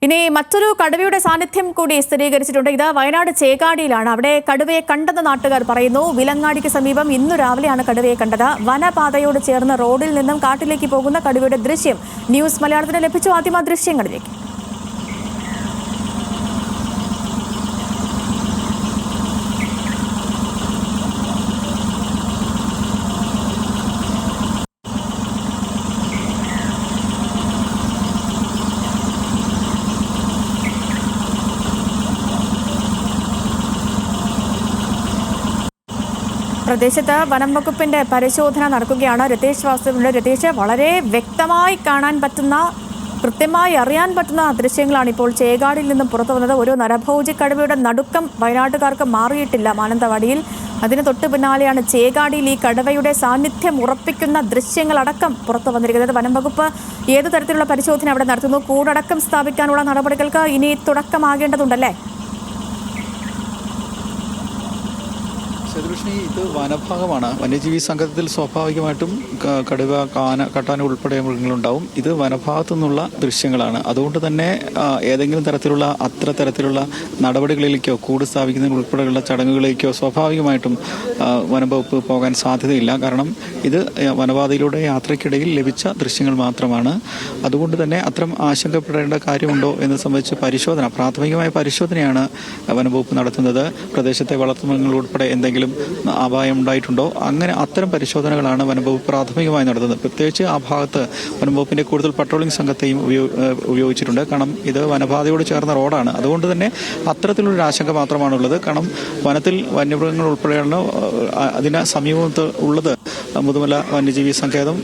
ഇനി മറ്റൊരു കടുവയുടെ സാന്നിധ്യം കൂടി സ്ഥിരീകരിച്ചിട്ടുണ്ട്. ഇത് വയനാട് ചേകാടിയിലാണ്. അവിടെ കടുവയെ കണ്ടെന്ന് നാട്ടുകാർ പറയുന്നു. വിലങ്ങാടിക്ക് സമീപം ഇന്നു രാവിലെയാണ് കടുവയെ കണ്ടത്. വനപാതയോട് ചേർന്ന് റോഡിൽ നിന്നും കാട്ടിലേക്ക് പോകുന്ന കടുവയുടെ ദൃശ്യം ന്യൂസ് മലയാളത്തിന് ലഭിച്ചു. ആദ്യം ആ ദൃശ്യങ്ങളിലേക്ക്. പ്രദേശത്ത് വനം വകുപ്പിന്റെ പരിശോധന നടക്കുകയാണ്. രതീഷ് വാസുവിന്റെ രതീഷ് വളരെ വ്യക്തമായി കാണാൻ പറ്റുന്ന, കൃത്യമായി അറിയാൻ പറ്റുന്ന ദൃശ്യങ്ങളാണ് ഇപ്പോൾ ചേകാടിൽ നിന്നും പുറത്തു വന്നത്. ഒരു നരഭോജി കടുവയുടെ നടുക്കം വയനാട്ടുകാർക്ക് മാറിയിട്ടില്ല മാനന്തവാടിയിൽ. അതിന് തൊട്ടു പിന്നാലെയാണ് ചേകാടിയിൽ ഈ കടുവയുടെ സാന്നിധ്യം ഉറപ്പിക്കുന്ന ദൃശ്യങ്ങളടക്കം പുറത്തു വന്നിരിക്കുന്നത്. വനം വകുപ്പ് ഏതു തരത്തിലുള്ള പരിശോധന അവിടെ നടത്തുന്നു? കൂടടക്കം സ്ഥാപിക്കാനുള്ള നടപടികൾക്ക് ഇനി തുടക്കമാകേണ്ടതുണ്ടല്ലേ? ശത്രുഷ്ണി, ഇത് വനഭാഗമാണ്. വന്യജീവി സംഘത്തിൽ സ്വാഭാവികമായിട്ടും കടുവ, കാട്ടാന ഉൾപ്പെടെ മൃഗങ്ങളുണ്ടാവും. ഇത് വനഭാഗത്തു നിന്നുള്ള ദൃശ്യങ്ങളാണ്. അതുകൊണ്ട് തന്നെ ഏതെങ്കിലും തരത്തിലുള്ള നടപടികളിലേക്കോ കൂട് സ്ഥാപിക്കുന്നതിന് ഉൾപ്പെടെയുള്ള ചടങ്ങുകളിലേക്കോ സ്വാഭാവികമായിട്ടും വനംവകുപ്പ് പോകാൻ സാധ്യതയില്ല. കാരണം ഇത് വനപാതയിലൂടെ യാത്രയ്ക്കിടയിൽ ലഭിച്ച ദൃശ്യങ്ങൾ മാത്രമാണ്. അതുകൊണ്ട് തന്നെ അത്തരം ആശങ്കപ്പെടേണ്ട കാര്യമുണ്ടോ എന്ന് സംബന്ധിച്ച് പ്രാഥമികമായ പരിശോധനയാണ് വനംവകുപ്പ് നടത്തുന്നത്. പ്രദേശത്തെ വളർത്തുമൃഗങ്ങൾ ഉൾപ്പെടെ എന്തെങ്കിലും അപായം ഉണ്ടായിട്ടുണ്ടോ, അത്തരം പരിശോധനകളാണ് വനംവകുപ്പ് പ്രാഥമികമായി നടത്തുന്നത്. പ്രത്യേകിച്ച് ആ ഭാഗത്ത് വനംവകുപ്പിന്റെ കൂടുതൽ പട്രോളിംഗ് സംഘത്തെയും ഉപയോഗിച്ചിട്ടുണ്ട്. കാരണം ഇത് വനപാതയോട് ചേർന്ന റോഡാണ്. അതുകൊണ്ട് തന്നെ അത്തരത്തിലുള്ളൊരു ആശങ്ക മാത്രമാണുള്ളത്. കാരണം വനത്തിൽ വന്യമൃഗങ്ങൾ ഉൾപ്പെടെയുള്ള അതിന് സമീപത്ത് ഉള്ളത് മുതുമല വന്യജീവി സങ്കേതം,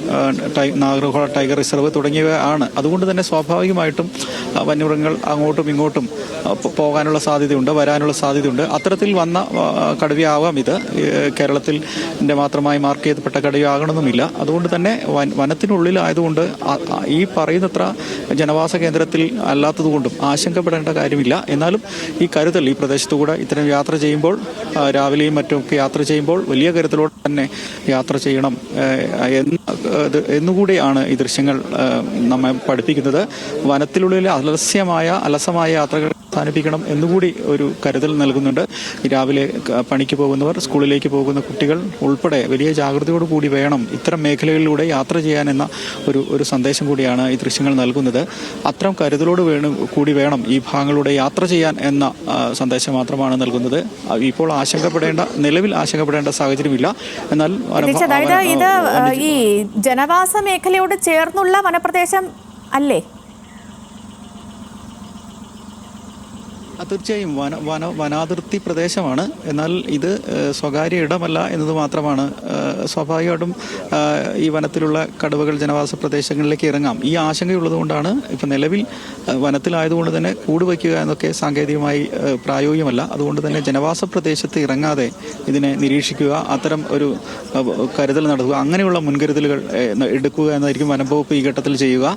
നാഗർഹോള ടൈഗർ റിസർവ് തുടങ്ങിയവ ആണ്. അതുകൊണ്ട് തന്നെ സ്വാഭാവികമായിട്ടും വന്യമൃഗങ്ങൾ അങ്ങോട്ടും ഇങ്ങോട്ടും പോകാനുള്ള സാധ്യതയുണ്ട്, വരാനുള്ള സാധ്യതയുണ്ട്. അത്തരത്തിൽ വന്ന കടുവയാവാം ഇത്. കേരളത്തിൻ്റെ മാത്രമായി മാർക്ക് ചെയ്യപ്പെട്ട കടുവയാകണമെന്നുമില്ല. അതുകൊണ്ട് തന്നെ വനത്തിനുള്ളിലായതുകൊണ്ട് ഈ പറയുന്നത്ര ജനവാസ കേന്ദ്രത്തിൽ അല്ലാത്തതുകൊണ്ടും ആശങ്കപ്പെടേണ്ട കാര്യമില്ല. എന്നാലും ഈ കരുതൽ, ഈ പ്രദേശത്തുകൂടെ ഇത്തരം യാത്ര ചെയ്യുമ്പോൾ, രാവിലെയും മറ്റുമൊക്കെ യാത്ര ചെയ്യുമ്പോൾ വലിയ കരുതലോടെ തന്നെ യാത്ര ചെയ്യണം എന്നുകൂടിയാണ് ഈ ദൃശ്യങ്ങൾ നമ്മെ പഠിപ്പിക്കുന്നത്. വനത്തിനുള്ളിൽ അലസമായ യാത്രകൾ അവസാനിപ്പിക്കണം എന്നുകൂടി ഒരു കരുതൽ നൽകുന്നുണ്ട്. രാവിലെ പണിക്ക് പോകുന്നവർ, സ്കൂളിലേക്ക് പോകുന്ന കുട്ടികൾ ഉൾപ്പെടെ വലിയ ജാഗ്രതയോടുകൂടി വേണം ഇത്തരം മേഖലകളിലൂടെ യാത്ര ചെയ്യാനെന്ന ഒരു സന്ദേശം കൂടിയാണ് ഈ ദൃശ്യങ്ങൾ നൽകുന്നത്. അത്തരം കരുതലോട് കൂടി വേണം ഈ ഭാഗങ്ങളിലൂടെ യാത്ര ചെയ്യാൻ എന്ന സന്ദേശം മാത്രമാണ് നൽകുന്നത്. ഇപ്പോൾ നിലവിൽ ആശങ്കപ്പെടേണ്ട സാഹചര്യമില്ല. എന്നാൽ ഇത് ഈ ജനവാസ മേഖലയോട് ചേർന്നുള്ള വനപ്രദേശം അല്ലേ? തീർച്ചയായും വനാതിർത്തി പ്രദേശമാണ്. എന്നാൽ ഇത് സ്വകാര്യ ഇടമല്ല എന്നത് മാത്രമാണ്. സ്വാഭാവികമായിട്ടും ഈ വനത്തിലുള്ള കടുവകൾ ജനവാസ പ്രദേശങ്ങളിലേക്ക് ഇറങ്ങാം. ഈ ആശങ്കയുള്ളതുകൊണ്ടാണ് ഇപ്പം നിലവിൽ വനത്തിലായതുകൊണ്ട് തന്നെ കൂട് വയ്ക്കുക എന്നൊക്കെ സാങ്കേതികമായി പ്രായോഗികമല്ല. അതുകൊണ്ട് തന്നെ ജനവാസ പ്രദേശത്ത് ഇറങ്ങാതെ ഇതിനെ നിരീക്ഷിക്കുക, അത്തരം ഒരു കരുതൽ നടത്തുക, അങ്ങനെയുള്ള മുൻകരുതലുകൾ എടുക്കുക എന്നായിരിക്കും വനംവകുപ്പ് ഈ ഘട്ടത്തിൽ ചെയ്യുക.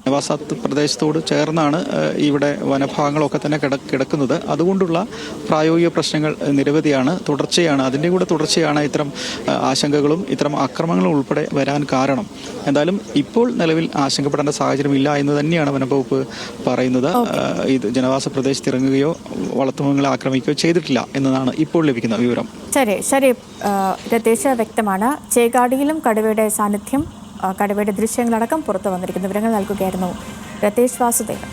ജനവാസ പ്രദേശത്തോട് ചേർന്നാണ് ഇവിടെ വനഭാഗങ്ങളൊക്കെ തന്നെ കിടക്കുന്നത്. അതുകൊണ്ടുള്ള പ്രായോഗിക പ്രശ്നങ്ങൾ നിരവധിയാണ്, അതിൻ്റെ കൂടെ തുടർച്ചയാണ് ഇത്തരം ആശങ്കകളും ഇത്തരം ആക്രമണങ്ങളും ഉൾപ്പെടെ വരാൻ കാരണം. എന്തായാലും ഇപ്പോൾ നിലവിൽ ആശങ്കപ്പെടേണ്ട സാഹചര്യമില്ല എന്ന് തന്നെയാണ് വനംവകുപ്പ് പറയുന്നത്. ഇത് ജനവാസ പ്രദേശത്ത് ഇറങ്ങുകയോ വളർത്തുമൃഗങ്ങളെ ആക്രമിക്കുകയോ ചെയ്തിട്ടില്ല എന്നതാണ് ഇപ്പോൾ ലഭിക്കുന്ന വിവരം. ശരി രതീഷ്, വ്യക്തമാണ്. ചേകാടിയിലും കടുവയുടെ സാന്നിധ്യം, കടുവയുടെ ദൃശ്യങ്ങളടക്കം പുറത്തു വന്നിരിക്കുന്ന വിവരങ്ങൾ നൽകുകയായിരുന്നു രതീഷ് വാസുദേവൻ.